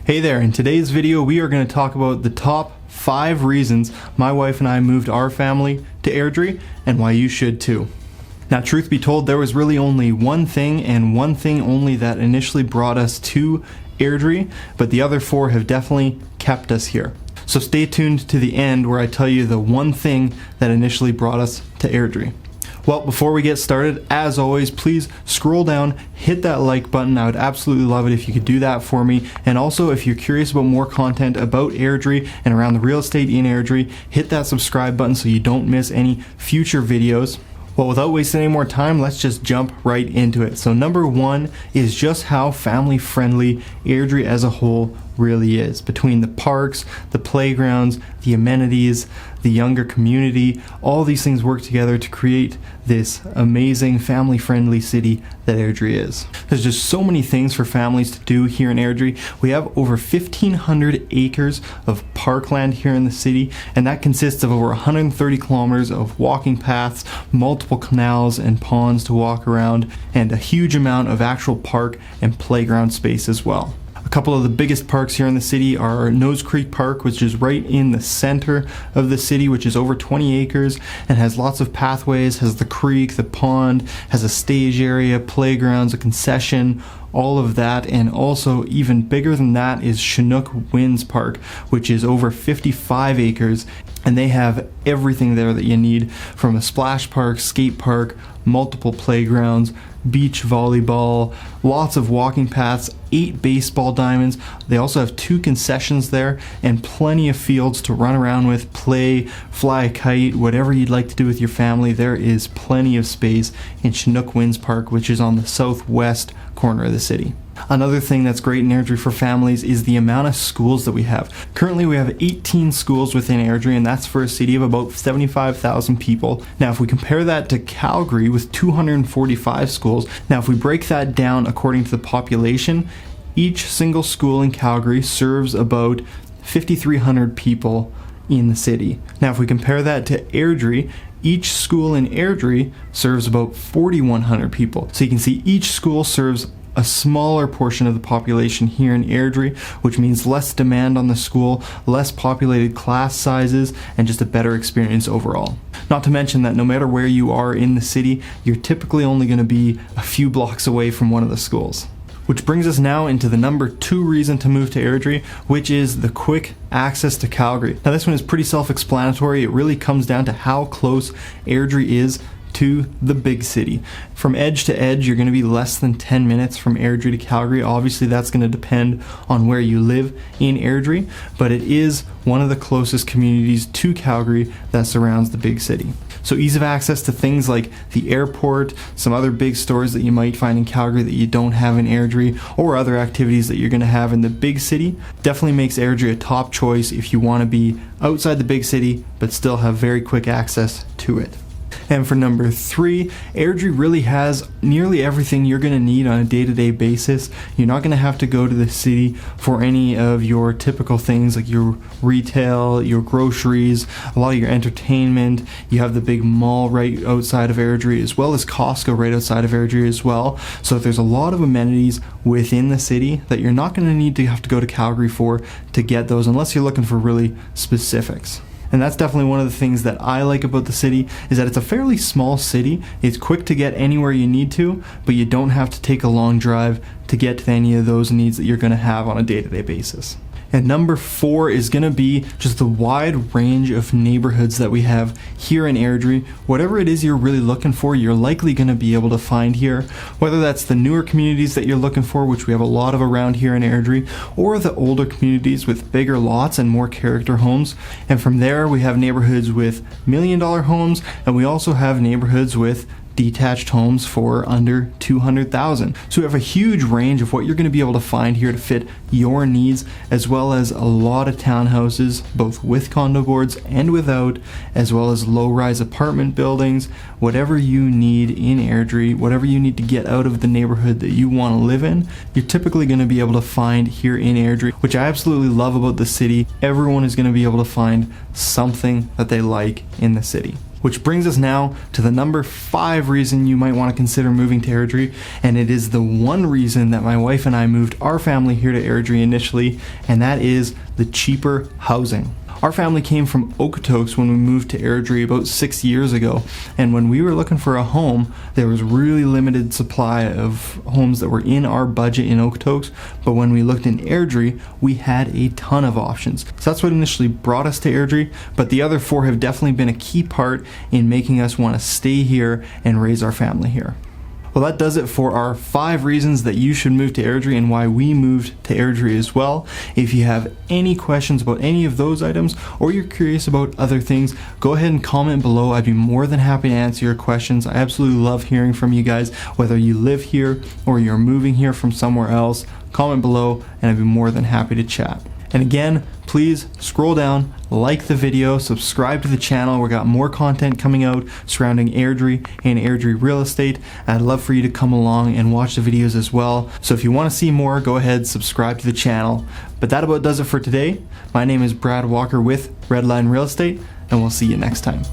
Hey there, in today's video we are going to talk about the top 5 reasons my wife and I moved our family to Airdrie and why you should too. Now, truth be told, there was really only one thing and one thing only that initially brought us to Airdrie, but the other 4 have definitely kept us here. So stay tuned to the end where I tell you the one thing that initially brought us to Airdrie. Well, before we get started, as always, please scroll down, hit that like button. I would absolutely love it if you could do that for me. And also, if you're curious about more content about Airdrie and around the real estate in Airdrie, hit that subscribe button so you don't miss any future videos. Well, without wasting any more time, let's just jump right into it. So number 1 is just how family friendly Airdrie as a whole really is. Between the parks, the playgrounds, the amenities, the younger community, all these things work together to create this amazing family friendly city that Airdrie is. There's just so many things for families to do here in Airdrie. We have over 1,500 acres of parkland here in the city, and that consists of over 130 kilometers of walking paths, multiple canals and ponds to walk around, and a huge amount of actual park and playground space as well. A couple of the biggest parks here in the city are Nose Creek Park, which is right in the center of the city, which is over 20 acres and has lots of pathways, has the creek, the pond, has a stage area, playgrounds, a concession, all of that. And also even bigger than that is Chinook Winds Park, which is over 55 acres, and they have everything there that you need, from a splash park, skate park, multiple playgrounds, beach volleyball, lots of walking paths, 8 baseball diamonds. They also have 2 concessions there and plenty of fields to run around with, play, fly a kite, whatever you'd like to do with your family. There is plenty of space in Chinook Winds Park, which is on the southwest corner of the city. Another thing that's great in Airdrie for families is the amount of schools that we have. Currently we have 18 schools within Airdrie, and that's for a city of about 75,000 people. Now if we compare that to Calgary with 245 schools, now if we break that down according to the population, each single school in Calgary serves about 5,300 people in the city. Now if we compare that to Airdrie, each school in Airdrie serves about 4,100 people. So you can see each school serves a smaller portion of the population here in Airdrie, which means less demand on the school, less populated class sizes, and just a better experience overall. Not to mention that no matter where you are in the city, you're typically only going to be a few blocks away from one of the schools. Which brings us now into the number 2 reason to move to Airdrie, which is the quick access to Calgary. Now this one is pretty self-explanatory. It really comes down to how close Airdrie is to the big city. From edge to edge, you're going to be less than 10 minutes from Airdrie to Calgary. Obviously, that's going to depend on where you live in Airdrie, but it is one of the closest communities to Calgary that surrounds the big city. So ease of access to things like the airport, some other big stores that you might find in Calgary that you don't have in Airdrie, or other activities that you're going to have in the big city, definitely makes Airdrie a top choice if you want to be outside the big city but still have very quick access to it. And for number 3, Airdrie really has nearly everything you're going to need on a day-to-day basis. You're not going to have to go to the city for any of your typical things like your retail, your groceries, a lot of your entertainment. You have the big mall right outside of Airdrie, as well as Costco right outside of Airdrie as well. So there's a lot of amenities within the city that you're not going to need to have to go to Calgary for to get those, unless you're looking for really specifics. And that's definitely one of the things that I like about the city, is that it's a fairly small city. It's quick to get anywhere you need to, but you don't have to take a long drive to get to any of those needs that you're going to have on a day-to-day basis. And number 4 is going to be just the wide range of neighborhoods that we have here in Airdrie. Whatever it is you're really looking for, you're likely going to be able to find here. Whether that's the newer communities that you're looking for, which we have a lot of around here in Airdrie, or the older communities with bigger lots and more character homes. And from there, we have neighborhoods with $1 million homes, and we also have neighborhoods with detached homes for under $200,000. So we have a huge range of what you're going to be able to find here to fit your needs, as well as a lot of townhouses, both with condo boards and without, as well as low-rise apartment buildings. Whatever you need in Airdrie, whatever you need to get out of the neighborhood that you want to live in, you're typically going to be able to find here in Airdrie, which I absolutely love about the city. Everyone is going to be able to find something that they like in the city. Which brings us now to the number 5 reason you might want to consider moving to Airdrie, and it is the one reason that my wife and I moved our family here to Airdrie initially, and that is the cheaper housing. Our family came from Okotoks when we moved to Airdrie about 6 years ago, and when we were looking for a home, there was really limited supply of homes that were in our budget in Okotoks, but when we looked in Airdrie, we had a ton of options. So that's what initially brought us to Airdrie, but the other 4 have definitely been a key part in making us want to stay here and raise our family here. Well, that does it for our 5 reasons that you should move to Airdrie and why we moved to Airdrie as well. If you have any questions about any of those items or you're curious about other things, go ahead and comment below. I'd be more than happy to answer your questions. I absolutely love hearing from you guys, whether you live here or you're moving here from somewhere else. Comment below and I'd be more than happy to chat. And again, please scroll down, like the video, subscribe to the channel. We got more content coming out surrounding Airdrie and Airdrie real estate. I'd love for you to come along and watch the videos as well. So if you want to see more, go ahead, subscribe to the channel. But that about does it for today. My name is Brad Walker with Redline Real Estate, and we'll see you next time.